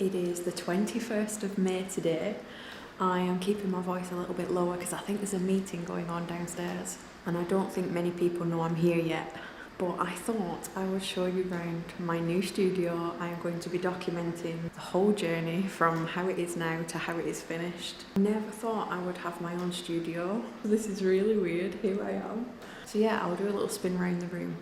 It is the 21st of May today. I am keeping my voice a little bit lower because I think there's a meeting going on downstairs and I don't think many people know I'm here yet. But I thought I would show you around my new studio. I am going to be documenting the whole journey from how it is now to how it is finished. I never thought I would have my own studio. This is really weird. Here I am. So yeah, I'll do a little spin around the room.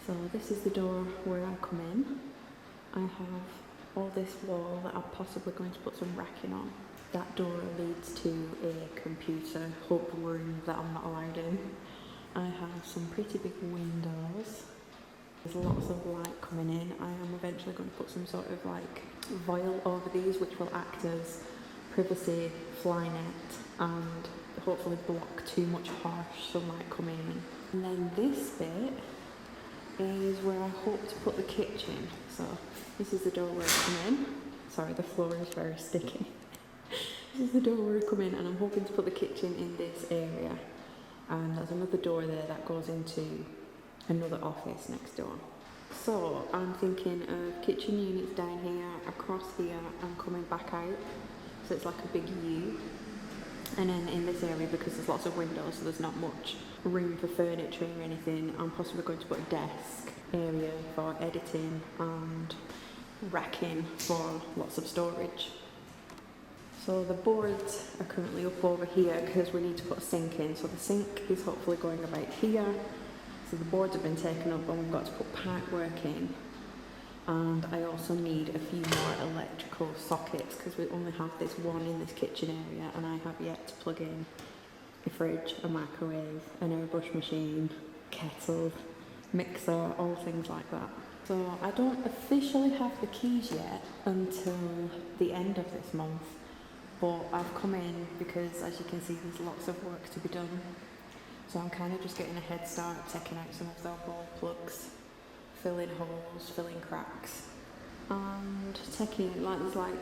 So this is the door where I come in. I have all this wall that I'm possibly going to put some racking on. That door leads to a computer hub room that I'm not allowed in. I have some pretty big windows. There's lots of light coming in. I am eventually going to put some sort of like voile over these which will act as privacy fly net and hopefully block too much harsh sunlight coming in. And then this bit is where I hope to put the kitchen. So this is the door where I come in. Sorry, the floor is very sticky. This is the door where I come in and I'm hoping to put the kitchen in this area. And there's another door there that goes into another office next door. So I'm thinking of kitchen units down here, across here and coming back out. So it's like a big U. And then in this area, because there's lots of windows, so there's not much room for furniture or anything, I'm possibly going to put a desk area for editing and racking for lots of storage. So the boards are currently up over here because we need to put a sink in. So the sink is hopefully going about here. So the boards have been taken up and we've got to put pipe work in. And I also need a few more electrical sockets because we only have this one in this kitchen area and I have yet to plug in a fridge, a microwave, an airbrush machine, kettle, mixer, all things like that. So I don't officially have the keys yet until the end of this month, but I've come in because, as you can see, there's lots of work to be done. So I'm kind of just getting a head start, taking out some of the wall plugs, filling holes, filling cracks, and taking, there's like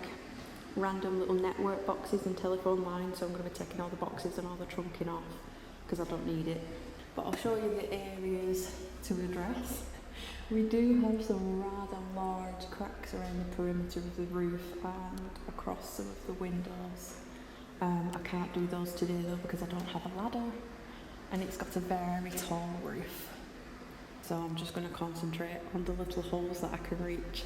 random little network boxes and telephone lines, so I'm going to be taking all the boxes and all the trunking off because I don't need it. But I'll show you the areas to address. We do have some rather large cracks around the perimeter of the roof and across some of the windows. I can't do those today though because I don't have a ladder and it's got a very tall roof. So I'm just going to concentrate on the little holes that I can reach.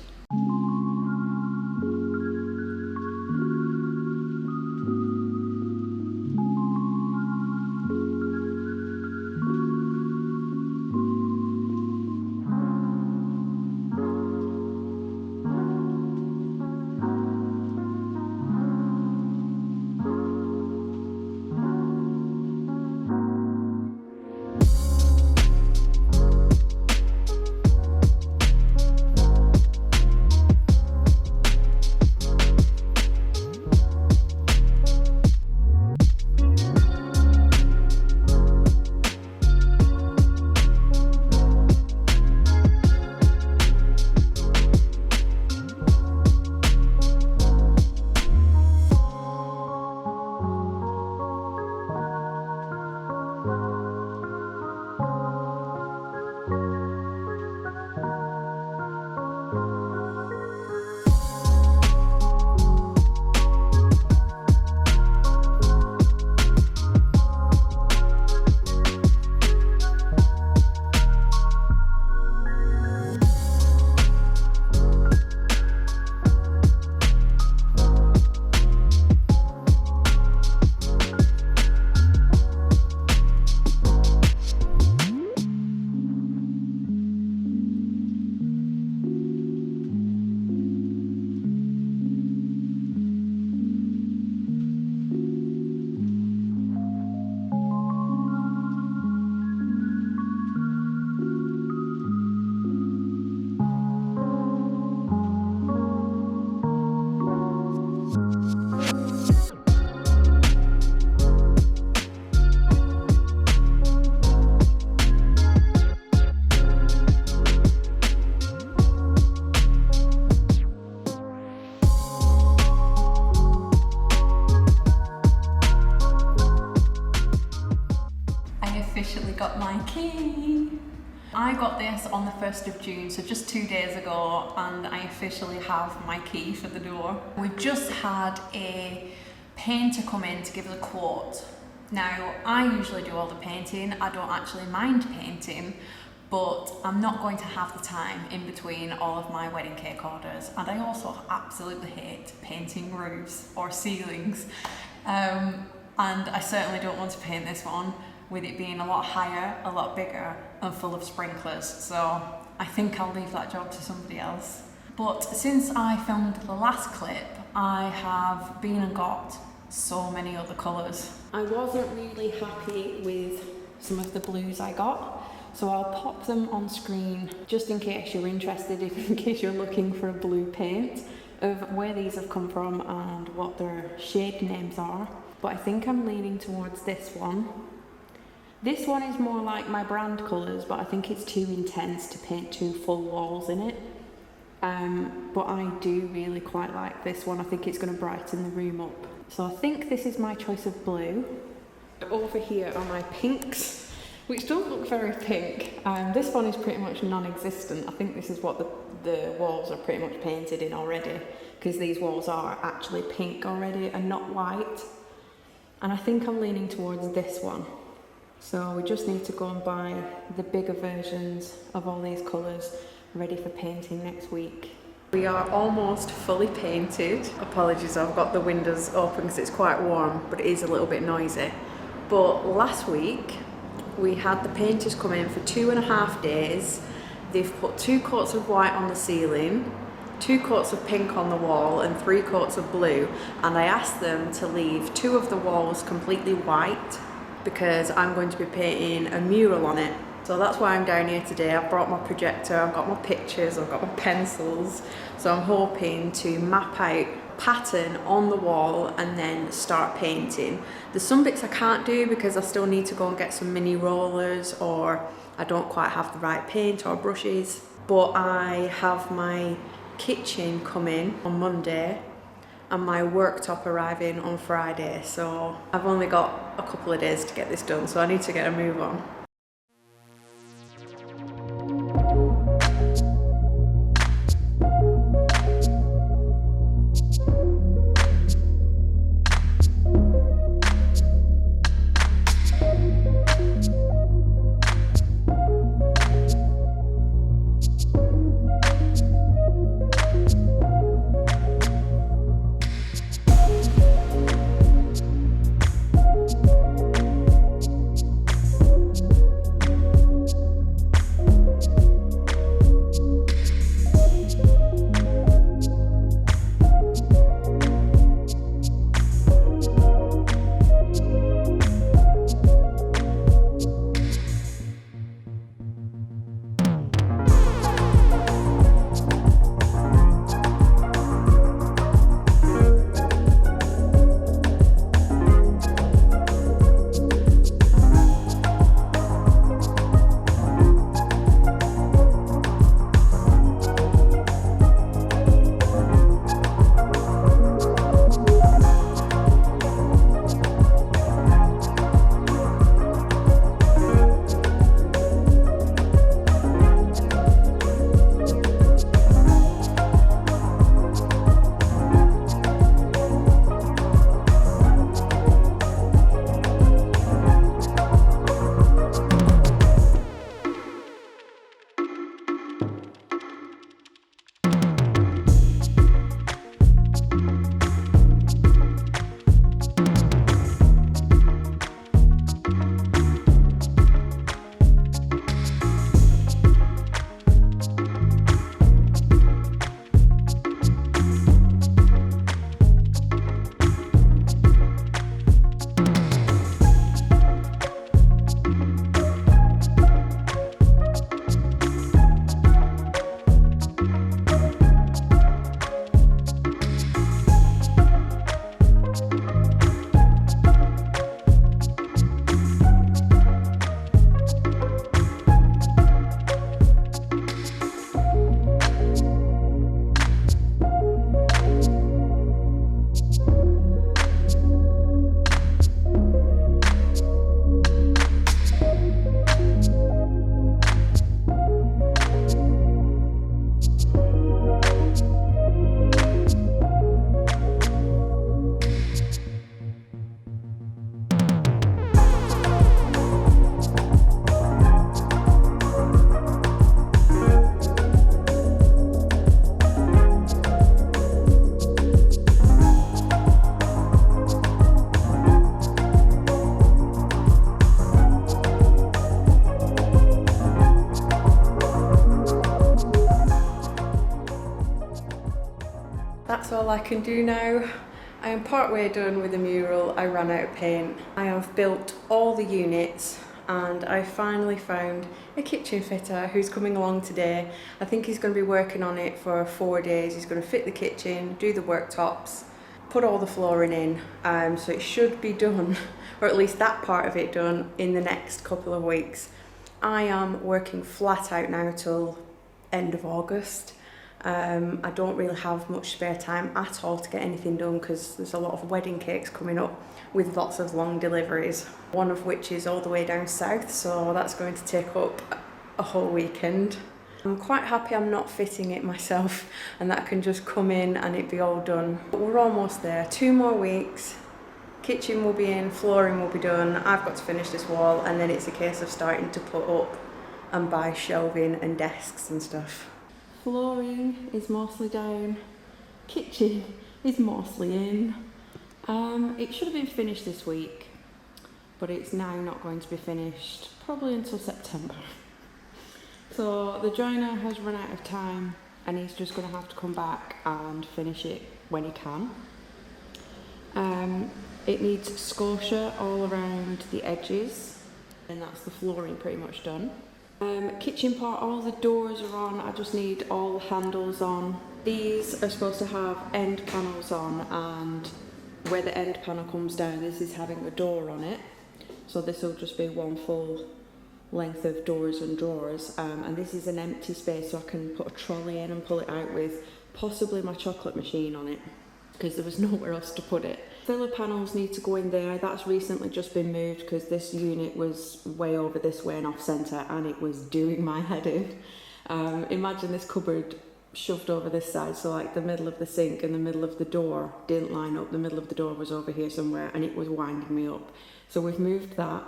Got my key. I got this on the 1st of June, so just 2 days ago, and I officially have my key for the door. We've just had a painter come in to give us a quote. Now, I usually do all the painting. I don't actually mind painting, but I'm not going to have the time in between all of my wedding cake orders. And I also absolutely hate painting roofs or ceilings. And I certainly don't want to paint this one with it being a lot higher, a lot bigger, and full of sprinklers. So I think I'll leave that job to somebody else. But since I filmed the last clip, I have been and got so many other colours. I wasn't really happy with some of the blues I got, so I'll pop them on screen just in case you're interested, in case you're looking for a blue paint, of where these have come from and what their shade names are. But I think I'm leaning towards this one. This one is more like my brand colours, but I think it's too intense to paint 2 full walls in it. But I do really quite like this one. I think it's going to brighten the room up. So I think this is my choice of blue. Over here are my pinks, which don't look very pink. This one is pretty much non-existent. I think this is what the walls are pretty much painted in already, because these walls are actually pink already and not white. And I think I'm leaning towards this one. So we just need to go and buy the bigger versions of all these colours, ready for painting next week. We are almost fully painted. Apologies, I've got the windows open because it's quite warm, but it is a little bit noisy. But last week, we had the painters come in for 2.5 days. They've put 2 coats of white on the ceiling, 2 coats of pink on the wall, and 3 coats of blue. And I asked them to leave 2 of the walls completely white because I'm going to be painting a mural on it. So that's why I'm down here today. I've brought my projector, I've got my pictures, I've got my pencils. So I'm hoping to map out pattern on the wall and then start painting. There's some bits I can't do because I still need to go and get some mini rollers, or I don't quite have the right paint or brushes. But I have my kitchen coming on Monday and my worktop arriving on Friday. So I've only got a couple of days to get this done, so I need to get a move on. I can do now. I am partway done with the mural. I ran out of paint. I have built all the units and I finally found a kitchen fitter who's coming along today. I think he's going to be working on it for 4 days. He's going to fit the kitchen, do the worktops, put all the flooring in, so it should be done, or at least that part of it done, in the next couple of weeks. I am working flat out now till end of August. I don't really have much spare time at all to get anything done because there's a lot of wedding cakes coming up with lots of long deliveries, one of which is all the way down south, so that's going to take up a whole weekend. I'm quite happy I'm not fitting it myself and that I can just come in and it be all done. But we're almost there, 2 more weeks, kitchen will be in, flooring will be done, I've got to finish this wall, and then it's a case of starting to put up and buy shelving and desks and stuff. Flooring is mostly down, kitchen is mostly in. It should have been finished this week, but it's now not going to be finished probably until September. So the joiner has run out of time and he's just going to have to come back and finish it when he can. It needs scotia all around the edges, and that's the flooring pretty much done. Kitchen part, all the doors are on, I just need all handles on. These are supposed to have end panels on, and where the end panel comes down, this is having a door on it. So this will just be one full length of doors and drawers, and this is an empty space, so I can put a trolley in and pull it out with possibly my chocolate machine on it, because there was nowhere else to put it. Filler panels need to go in there. That's recently just been moved because this unit was way over this way and off centre, and it was doing my head in. Imagine this cupboard shoved over this side, so like the middle of the sink and the middle of the door didn't line up. The middle of the door was over here somewhere and it was winding me up. So we've moved that.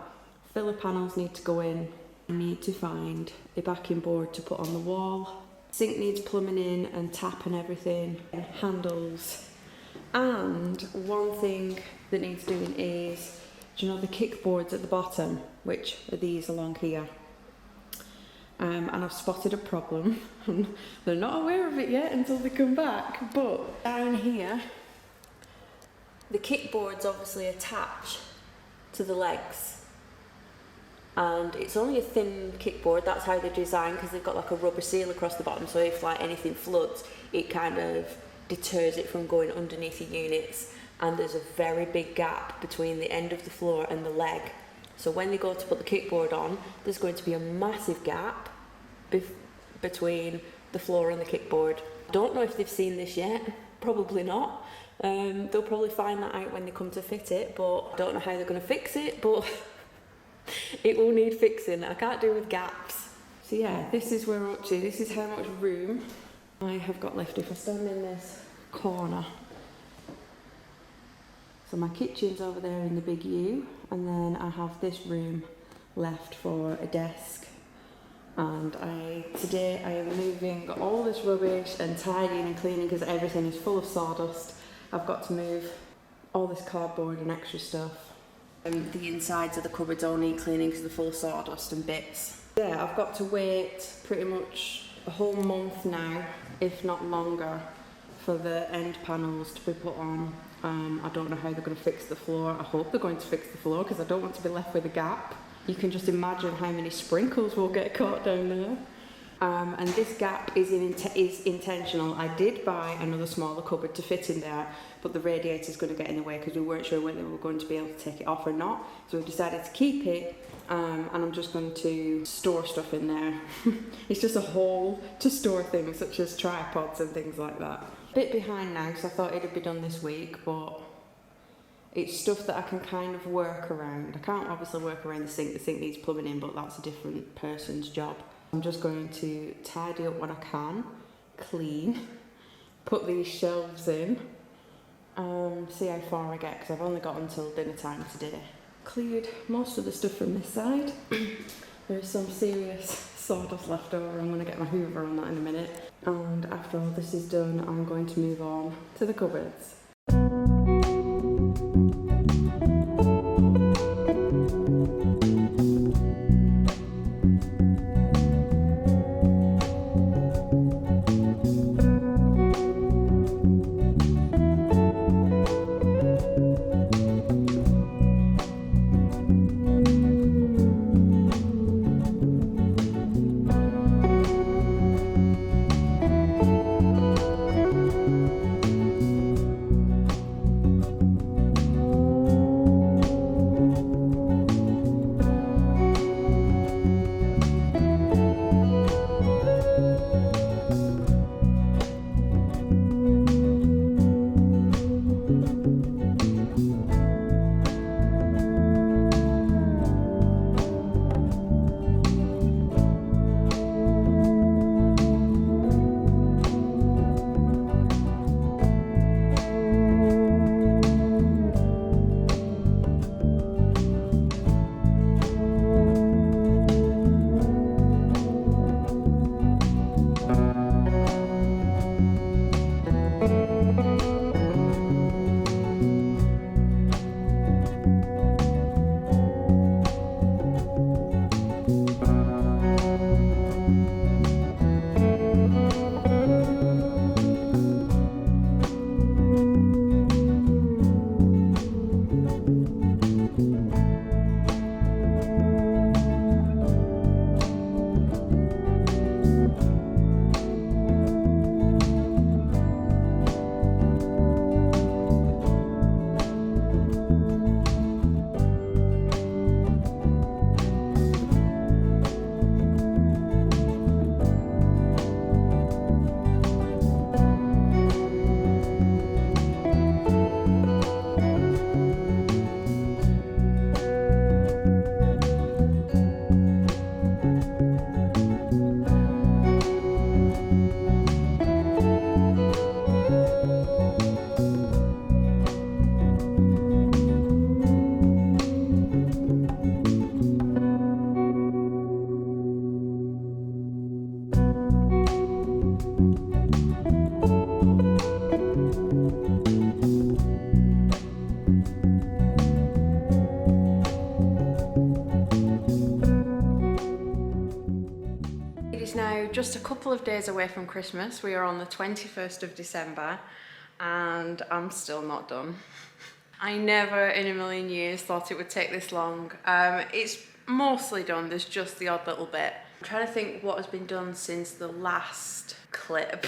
Filler panels need to go in. I need to find a backing board to put on the wall. Sink needs plumbing in and tap and everything, and handles. And one thing that needs doing is, do you know the kickboards at the bottom, which are these along here? And I've spotted a problem. They're not aware of it yet until they come back, but down here, the kickboards obviously attach to the legs. And it's only a thin kickboard, that's how they're designed, because they've got like a rubber seal across the bottom, so if like anything floods, it kind of deters it from going underneath the units. And there's a very big gap between the end of the floor and the leg. So when they go to put the kickboard on, there's going to be a massive gap between the floor and the kickboard. Don't know if they've seen this yet, probably not. They'll probably find that out when they come to fit it, but I don't know how they're going to fix it, but it will need fixing. I can't do with gaps. So yeah, this is where we're up to. This is how much room I have got left if I stand in this corner. So my kitchen's over there in the big U, and then I have this room left for a desk. And today I am moving all this rubbish and tidying and cleaning because everything is full of sawdust. I've got to move all this cardboard and extra stuff. And the insides of the cupboards all need cleaning because they're full of sawdust and bits. Yeah, I've got to wait pretty much a whole month now, if not longer, for the end panels to be put on. I don't know how they're going to fix the floor. I hope they're going to fix the floor because I don't want to be left with a gap. You can just imagine how many sprinkles will get caught down there. And this gap is intentional. I did buy another smaller cupboard to fit in there, but the radiator is going to get in the way because we weren't sure whether we were going to be able to take it off or not. So we decided to keep it, and I'm just going to store stuff in there. It's just a hole to store things such as tripods and things like that. A bit behind now because I thought it'd be done this week, but it's stuff that I can kind of work around. I can't obviously work around the sink. The sink needs plumbing in, but that's a different person's job. I'm just going to tidy up what I can, clean, put these shelves in, see how far I get because I've only got until dinner time today. Cleared most of the stuff from this side. There's some serious sawdust left over. I'm going to get my hoover on that in a minute. And after all this is done, I'm going to move on to the cupboards. just a couple of days away from Christmas. We are on the 21st of December and I'm still not done. I never in a million years thought it would take this long. It's mostly done, there's just the odd little bit. I'm trying to think what has been done since the last clip.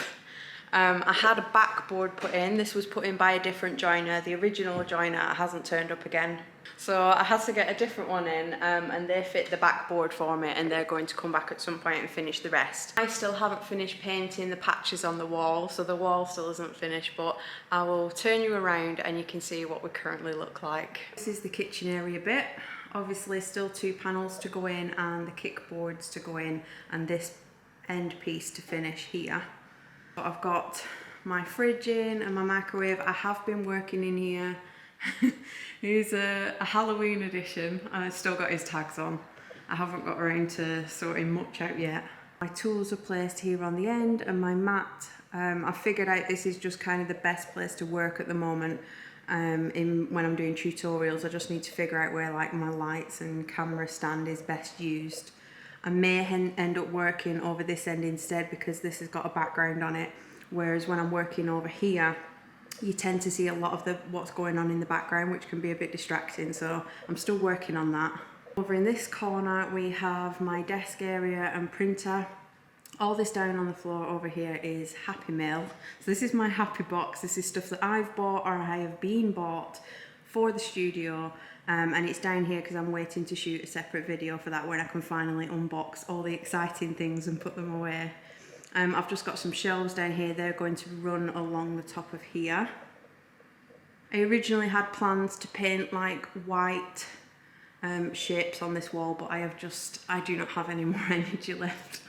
I had a backboard put in. This was put in by a different joiner. The original joiner hasn't turned up again. So I had to get a different one in and they fit the backboard for me and they're going to come back at some point and finish the rest. I still haven't finished painting the patches on the wall, so the wall still isn't finished, but I will turn you around and you can see what we currently look like. This is the kitchen area bit. Obviously still 2 panels to go in and the kickboards to go in and this end piece to finish here. I've got my fridge in and my microwave. I have been working in here. Here's a Halloween edition and I've still got his tags on. I haven't got around to sorting much out yet. My tools are placed here on the end and my mat. I figured out this is just kind of the best place to work at the moment. When I'm doing tutorials, I just need to figure out where like my lights and camera stand is best used. I may end up working over this end instead because this has got a background on it, whereas when I'm working over here you tend to see a lot of what's going on in the background, which can be a bit distracting, so I'm still working on that. Over in this corner we have my desk area and printer. All this down on the floor over here is Happy Mail. So this is my happy box. This is stuff that I've bought or I have been bought for the studio. And it's down here because I'm waiting to shoot a separate video for that when I can finally unbox all the exciting things and put them away. I've just got some shelves down here. They're going to run along the top of here. I originally had plans to paint like white shapes on this wall, but I do not have any more energy left.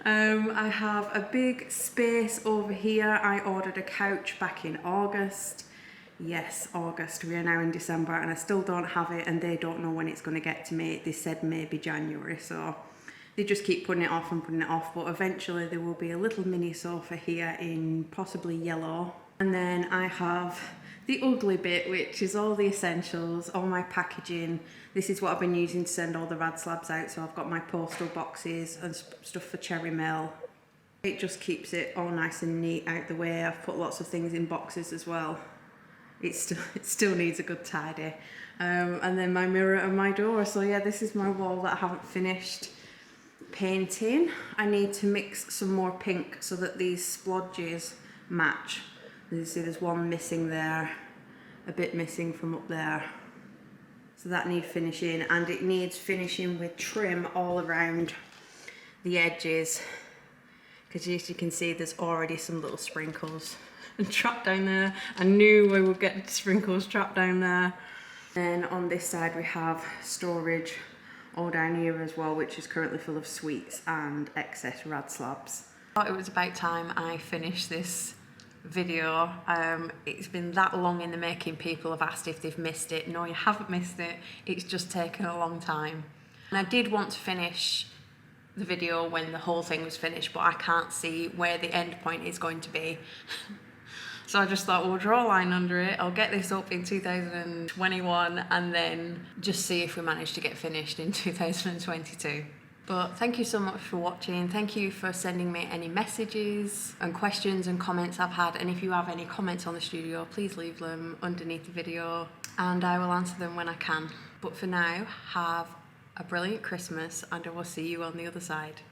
I have a big space over here. I ordered a couch back in August. Yes, August. We are now in December and I still don't have it and they don't know when it's going to get to me. They said maybe January, so they just keep putting it off and putting it off, but eventually there will be a little mini sofa here in possibly yellow. And then I have the ugly bit, which is all the essentials, all my packaging. This is what I've been using to send all the rad slabs out, so I've got my postal boxes and stuff for cherry mail. It just keeps it all nice and neat out the way. I've put lots of things in boxes as well. It still needs a good tidy. And then my mirror and my door. So yeah, this is my wall that I haven't finished painting. I need to mix some more pink so that these splodges match. You see there's one missing there, a bit missing from up there. So that needs finishing, and it needs finishing with trim all around the edges. Because as you can see, there's already some little sprinkles trapped down there. I knew we would get sprinkles trapped down there. Then on this side we have storage all down here as well, which is currently full of sweets and excess rad slabs. I thought it was about time I finished this video. It's been that long in the making. People have asked if they've missed it. No, you haven't missed it. It's just taken a long time. And I did want to finish the video when the whole thing was finished, but I can't see where the end point is going to be. So I just thought we'll draw a line under it. I'll get this up in 2021 and then just see if we manage to get finished in 2022. But thank you so much for watching. Thank you for sending me any messages and questions and comments I've had. And if you have any comments on the studio, please leave them underneath the video and I will answer them when I can. But for now, have a brilliant Christmas and I will see you on the other side.